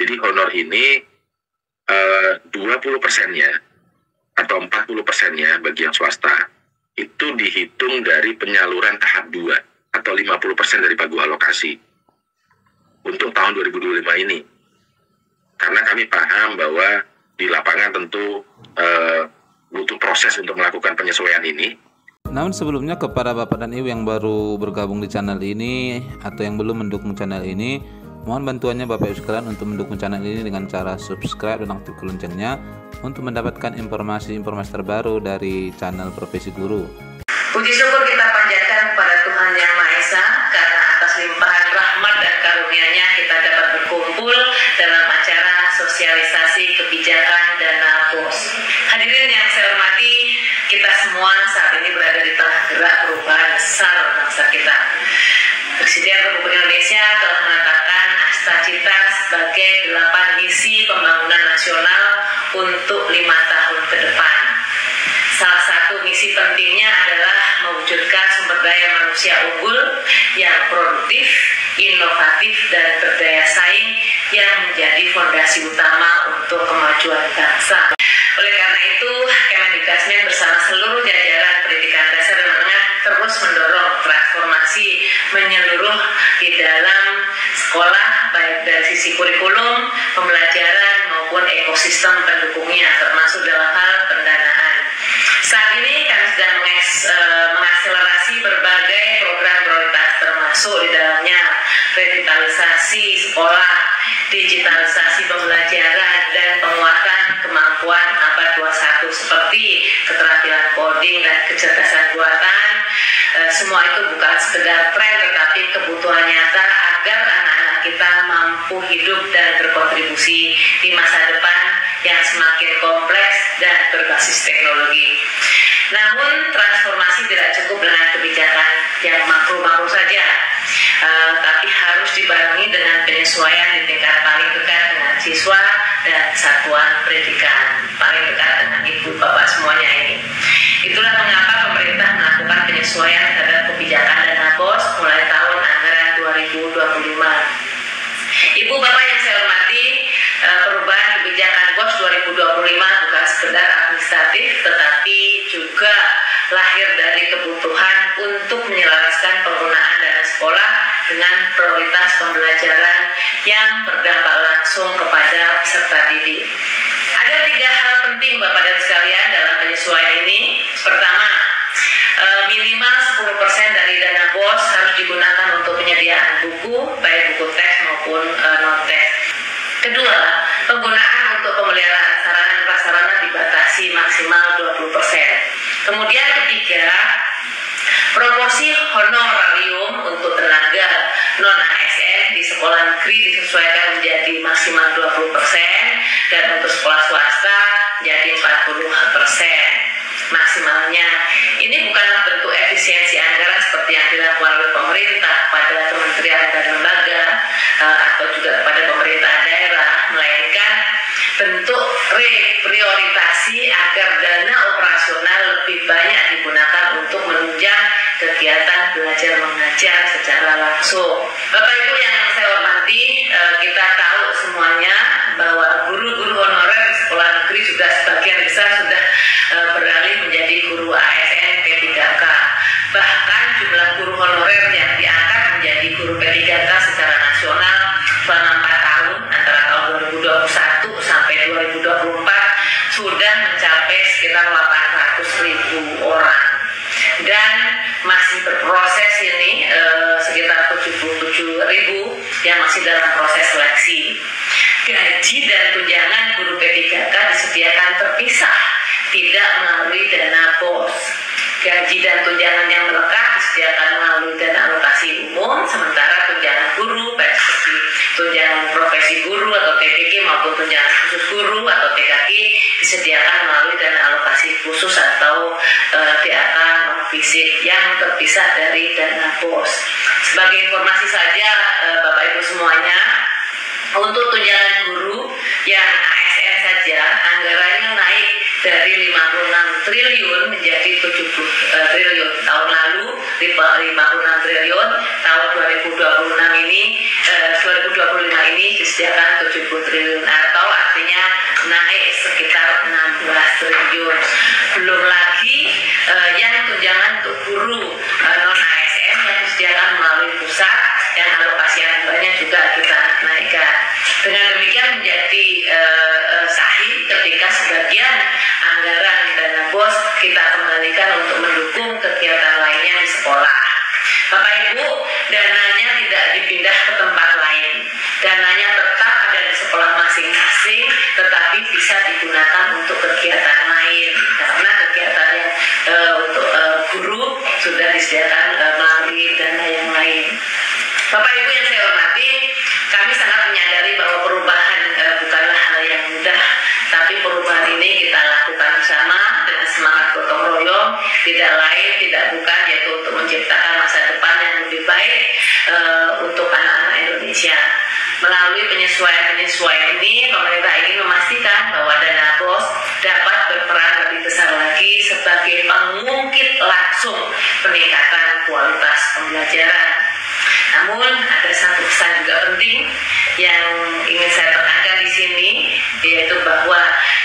Jadi honor ini 20%-nya atau 40%-nya bagi yang swasta itu dihitung dari penyaluran tahap 2 atau 50% dari pagu alokasi untuk tahun 2025 ini. Karena kami paham bahwa di lapangan tentu butuh proses untuk melakukan penyesuaian ini. Namun sebelumnya kepada Bapak dan Ibu yang baru bergabung di channel ini atau yang belum mendukung channel ini, mohon bantuannya Bapak Ibu sekalian untuk mendukung channel ini dengan cara subscribe dan aktifkan loncengnya untuk mendapatkan informasi-informasi terbaru dari channel Profesi Guru. Puji syukur kita panjatkan kepada Tuhan Yang Maha Esa karena atas limpahan rahmat dan karunia-Nya kita dapat berkumpul dalam acara sosialisasi kebijakan dana BOS. Hadirin yang saya hormati, kita semua saat ini berada di tengah gerak perubahan besar bangsa kita. Presiden Republik Indonesia telah menetapkan Astacita sebagai 8 misi pembangunan nasional untuk 5 tahun ke depan. Salah satu misi pentingnya adalah mewujudkan sumber daya manusia unggul yang produktif, inovatif, dan berdaya saing yang menjadi fondasi utama untuk kemajuan bangsa. Oleh karena itu, Kemendikbudristek bersama seluruh jajaran pendidikan dasar dan menengah terus mendorong transformasi menyeluruh di dalam sekolah, baik dari sisi kurikulum, pembelajaran, maupun ekosistem pendukungnya, termasuk dalam hal pendanaan. Saat ini kami sedang mengakselerasi berbagai program prioritas, termasuk di dalamnya revitalisasi sekolah, digitalisasi pembelajaran, dan penguatan kemampuan abad 21 seperti keterampilan coding dan kecerdasan buatan. Semua itu bukan sekedar tren, tetapi kebutuhan nyata agar anak-anak kita mampu hidup dan berkontribusi di masa depan yang semakin kompleks dan berbasis teknologi. Namun transformasi tidak cukup dengan kebijakan yang makro-makro saja, tapi harus dibarengi dengan penyesuaian di tingkat paling dekat dengan siswa dan satuan pendidikan, paling dekat dengan ibu bapak semuanya ini. Itulah mengapa pemerintah melakukan penyesuaian terhadap kebijakan dana BOS mulai tahun anggaran 2025. Ibu bapak yang saya hormati, perubahan kebijakan BOS 2025 bukan sekedar administratif, tetapi juga lahir dari kebutuhan untuk menyelaraskan penggunaan dana sekolah dengan prioritas pembelajaran yang berdampak langsung kepada peserta didik. Ada 3 hal penting Bapak dan sekalian dalam penyesuaian ini. Pertama, minimal 10% dari dana BOS harus digunakan untuk penyediaan buku, baik buku teks maupun non-teks. Kedua, penggunaan untuk pemeliharaan sarana dan prasarana dibatasi maksimal 20%. Kemudian ketiga, proporsi honorarium untuk tenaga non-ASN di sekolah negeri disesuaikan menjadi maksimal 20% dan untuk sekolah swasta menjadi 40% maksimalnya. Ini bukanlah bentuk efisiensi anggaran seperti yang dilakukan oleh pemerintah pada kementerian dan lembaga atau juga kepada pemerintah daerah, melainkan bentuk reprioritasi agar dana operasional lebih banyak digunakan untuk menunjang kegiatan belajar mengajar secara langsung. Bapak Ibu yang saya hormati, kita tahu semuanya bahwa guru-guru honorer di sekolah negeri juga sebagian besar sudah beralih menjadi guru ASN P3K. Bahkan jumlah guru honorer yang diangkat menjadi guru P3K secara nasional selama 4 tahun antara tahun 2021 sampai 2024 sudah mencapai sekitar 800.000 orang. Dan masih berproses ini sekitar 77.000 yang masih dalam proses seleksi. Gaji dan tunjangan guru P3K disediakan terpisah, tidak melalui dana BOS. Gaji dan tunjangan yang melekat disediakan melalui dana alokasi umum, sementara tunjangan guru, baik seperti tunjangan profesi guru atau TPK maupun tunjangan khusus guru atau TKK disediakan melalui dana alokasi khusus atau DAK non-fisik yang terpisah dari dana BOS. Sebagai informasi saja Bapak Ibu semuanya, untuk tunjangan guru yang ASN saja anggarannya naik dari 56 triliun menjadi 70 triliun. Tahun lalu 56 triliun, tahun 2025 ini disediakan 70 triliun. masing-masing, tetapi bisa digunakan untuk kegiatan lain, karena kegiatan yang untuk guru sudah disediakan melalui dana yang lain. Bapak Ibu yang saya hormati, kami sangat menyadari bahwa perubahan bukanlah hal yang mudah, tapi perubahan ini kita lakukan bersama dengan semangat gotong royong, tidak lain tidak bukan yaitu untuk menciptakan masa depan yang lebih baik untuk anak-anak Indonesia. Melalui penyesuaian ini, pemerintah ingin memastikan bahwa dana BOS dapat berperan lebih besar lagi sebagai pengungkit langsung peningkatan kualitas pembelajaran. Namun ada satu pesan juga penting yang ingin saya tekankan di sini, yaitu bahwa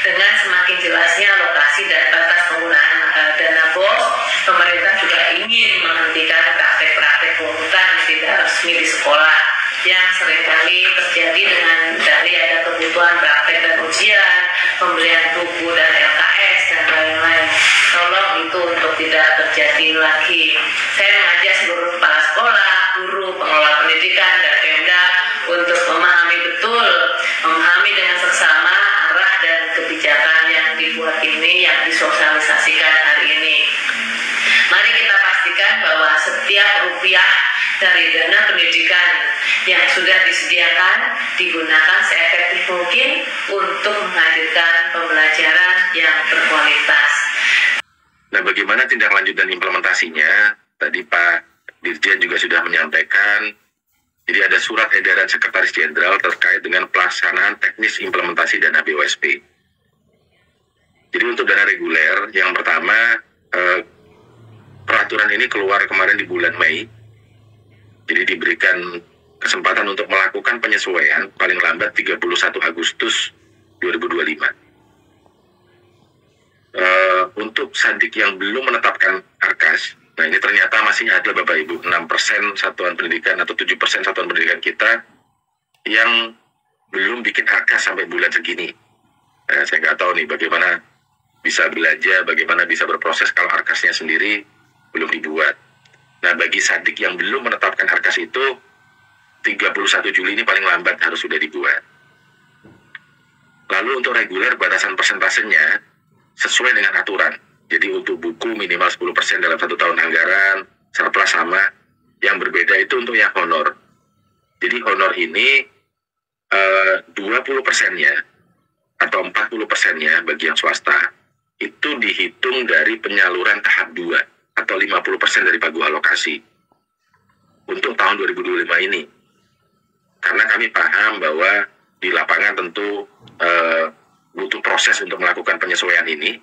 dengan semakin jelasnya lokasi dan batas penggunaan dana BOS, pemerintah juga ingin menghentikan praktek-praktek pungutan tidak resmi di sekolah yang seringkali terjadi dengan dari ada kebutuhan praktek dan ujian, pembelian buku dan LKS dan lain-lain. Tolong itu untuk tidak terjadi lagi. Saya mengajak seluruh kepala sekolah, guru, pengelola pendidikan dan Pemda untuk memahami betul, memahami dengan seksama arah dan kebijakan yang dibuat ini, yang disosialisasikan hari ini. Mari kita pastikan bahwa setiap rupiah dari dana pendidikan yang sudah disediakan digunakan seefektif mungkin untuk menghadirkan pembelajaran yang berkualitas. Nah, bagaimana tindak lanjut dan implementasinya? Tadi Pak Dirjen juga sudah menyampaikan, jadi ada surat edaran Sekretaris Jenderal terkait dengan pelaksanaan teknis implementasi dana BOSP. Jadi untuk dana reguler, yang pertama, peraturan ini keluar kemarin di bulan Mei, jadi diberikan kesempatan untuk melakukan penyesuaian paling lambat 31 Agustus 2025. Untuk Sadik yang belum menetapkan ARKAS, nah ini ternyata masih ada Bapak Ibu 6% satuan pendidikan atau 7% satuan pendidikan kita yang belum bikin ARKAS sampai bulan segini. Saya nggak tahu nih bagaimana bisa belanja, bagaimana bisa berproses kalau ARKASnya sendiri belum dibuat. Nah, bagi Sadik yang belum menetapkan ARKAS itu 31 Juli ini paling lambat harus sudah dibuat. Lalu untuk reguler batasan persentasenya sesuai dengan aturan. Jadi untuk buku minimal 10% dalam 1 tahun anggaran, surplus sama. Yang berbeda itu untuk yang honor. Jadi honor ini 20%-nya atau 40%-nya bagi yang swasta itu dihitung dari penyaluran tahap 2 atau 50% dari pagu alokasi untuk tahun 2025 ini. Karena kami paham bahwa di lapangan tentu butuh proses untuk melakukan penyesuaian ini,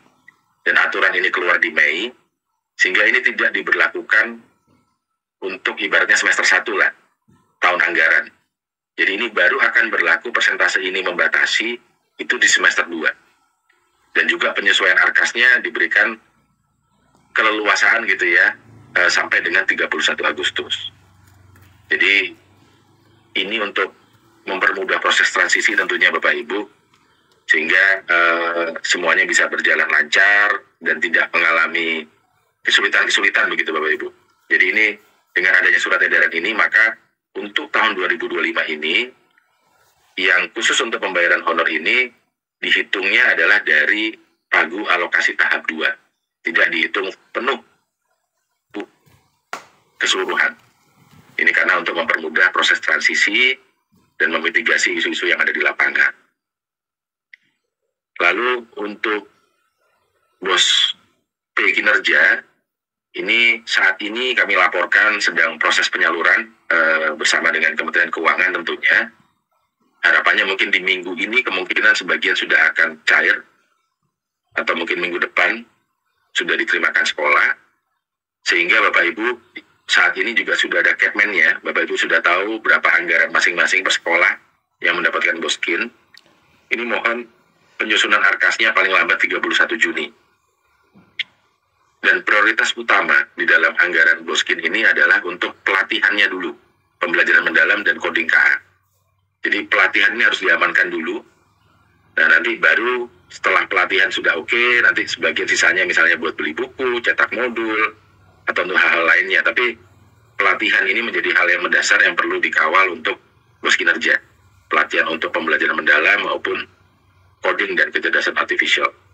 dan aturan ini keluar di Mei, sehingga ini tidak diberlakukan untuk ibaratnya semester 1 lah, tahun anggaran. Jadi ini baru akan berlaku persentase ini membatasi itu di semester 2. Dan juga penyesuaian ARKASnya diberikan keleluasaan gitu ya, sampai dengan 31 Agustus. Jadi ini untuk mempermudah proses transisi tentunya Bapak Ibu, sehingga semuanya bisa berjalan lancar dan tidak mengalami kesulitan-kesulitan begitu Bapak Ibu. Jadi ini dengan adanya surat edaran ini, maka untuk tahun 2025 ini yang khusus untuk pembayaran honor ini dihitungnya adalah dari pagu alokasi tahap 2, tidak dihitung penuh keseluruhan. Ini karena untuk mempermudah proses transisi dan memitigasi isu-isu yang ada di lapangan. Lalu untuk BOS P kinerja, ini saat ini kami laporkan sedang proses penyaluran bersama dengan Kementerian Keuangan tentunya. Harapannya mungkin di minggu ini kemungkinan sebagian sudah akan cair, atau mungkin minggu depan sudah diterimakan sekolah, sehingga Bapak Ibu saat ini juga sudah ada Kepmennya. Bapak Ibu sudah tahu berapa anggaran masing-masing per sekolah yang mendapatkan BOSKIN. Ini mohon penyusunan ARKASnya paling lambat 31 Juni. Dan prioritas utama di dalam anggaran BOSKIN ini adalah untuk pelatihannya dulu, pembelajaran mendalam dan coding KA. Jadi pelatihan ini harus diamankan dulu. Nah nanti baru setelah pelatihan sudah oke, nanti sebagian sisanya misalnya buat beli buku, cetak modul, atau untuk hal-hal lainnya. Tapi pelatihan ini menjadi hal yang mendasar yang perlu dikawal untuk BOS kinerja. Pelatihan untuk pembelajaran mendalam maupun coding dan kecerdasan artifisial.